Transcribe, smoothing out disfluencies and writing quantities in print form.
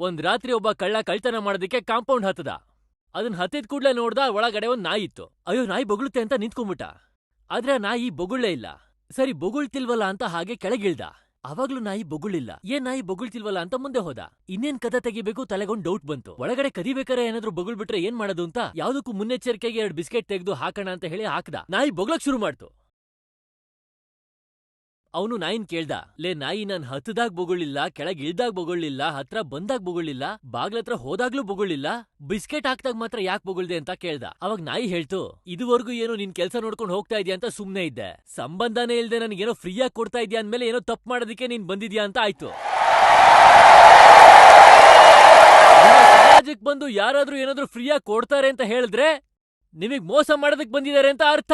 ಒಂದ್ ರಾತ್ರಿ ಒಬ್ಬ ಕಳ್ಳ ಕಳ್ತನ ಮಾಡೋದಕ್ಕೆ ಕಾಂಪೌಂಡ್ ಹತ್ತದ. ಅದನ್ ಹತ್ತಿದ್ ಕೂಡ್ಲೆ ನೋಡ್ದ ಒಳಗಡೆ ಒಂದ್ ನಾಯಿ ಇತ್ತು. ಅಯ್ಯೋ ನಾಯಿ ಬೊಗಳುತ್ತೆ ಅಂತ ನಿಂತ್ಕೊಂಡ್ಬಿಟ್ಟ. ಆದ್ರೆ ಆ ನಾಯಿ ಬೊಗುಳ್ಳೇ ಇಲ್ಲ. ಸರಿ ಬೊಗುಳ್ತಿಲ್ವಲ್ಲ ಅಂತ ಹಾಗೆ ಕೆಳಗಿಳ್ದ. ಅವಾಗ್ಲೂ ನಾಯಿ ಬೊಗುಳಿಲ್ಲ. ಏನ್ ನಾಯಿ ಬೊಗುಳ್ತಿಲ್ವಲ್ಲ ಅಂತ ಮುಂದೆ ಹೋದ. ಇನ್ನೇನ್ ಕದ ತೆಗಿಬೇಕು ತಲೆಗೊಂದ್ ಡೌಟ್ ಬಂತು. ಒಳಗಡೆ ಕದಿಬೇಕಾರೆ ಏನಾದ್ರೂ ಬೊಗುಳ್ಬಿಟ್ರೆ ಏನ್ ಮಾಡೋದು ಅಂತ ಯಾವ್ದಕ್ಕೂ ಮುನ್ನೆಚ್ಚರಿಕೆಗೆ 2 ಬಿಸ್ಕೆಟ್ ತೆಗ್ದು ಹಾಕೋಣ ಅಂತ ಹೇಳಿ ಹಾಕ್ದ. ನಾಯಿ ಬೊಗ್ಳಕ್ ಶುರು ಮಾಡ್ತು. ಅವನು ನಾಯಿನ್ ಕೇಳ್ದ, ಲೇ ನಾಯಿ ನಾನ್ ಹತ್ತದಾಗ್ ಬೊಗುಳಿಲ್ಲ, ಕೆಳಗ್ ಇಳ್ದಾಗ್ ಬೊಗುಳಿಲ್ಲ, ಹತ್ರ ಬಂದಾಗ್ ಬೊಗುಳಿಲ್ಲ, ಬಾಗ್ಲತ್ರ ಹೋದಾಗ್ಲೂ ಬೊಗುಳಿಲ್ಲ, ಬಿಸ್ಕೆಟ್ ಹಾಕ್ದಾಗ್ ಮಾತ್ರ ಯಾಕ್ ಬೊಗುಳ್ದೆ ಅಂತ ಕೇಳ್ದ. ಅವಾಗ್ ನಾಯಿ ಹೇಳ್ತು, ಇದುವರ್ಗೂ ಏನೋ ನಿನ್ ಕೆಲ್ಸ ನೋಡ್ಕೊಂಡ್ ಹೋಗ್ತಾ ಇದ್ಯಾ ಅಂತ ಸುಮ್ನೆ ಇದ್ದೆ. ಸಂಬಂಧನೇ ಇಲ್ದೆ ನನ್ಗೇನೋ ಫ್ರೀಯಾಗ್ ಕೊಡ್ತಾ ಇದ್ಯಾ ಅಂದ್ಮೇಲೆ ಏನೋ ತಪ್ಪು ಮಾಡೋದಕ್ಕೆ ನೀನ್ ಬಂದಿದ್ಯಾ ಅಂತ ಆಯ್ತು. ಸಮಾಜಕ್ ಬಂದು ಯಾರಾದ್ರೂ ಏನಾದ್ರೂ ಫ್ರೀಯಾಗ್ ಕೊಡ್ತಾರೆ ಅಂತ ಹೇಳಿದ್ರೆ ನಿಮಗ್ ಮೋಸ ಮಾಡೋದಕ್ ಬಂದಿದ್ದಾರೆ ಅಂತ ಅರ್ಥ.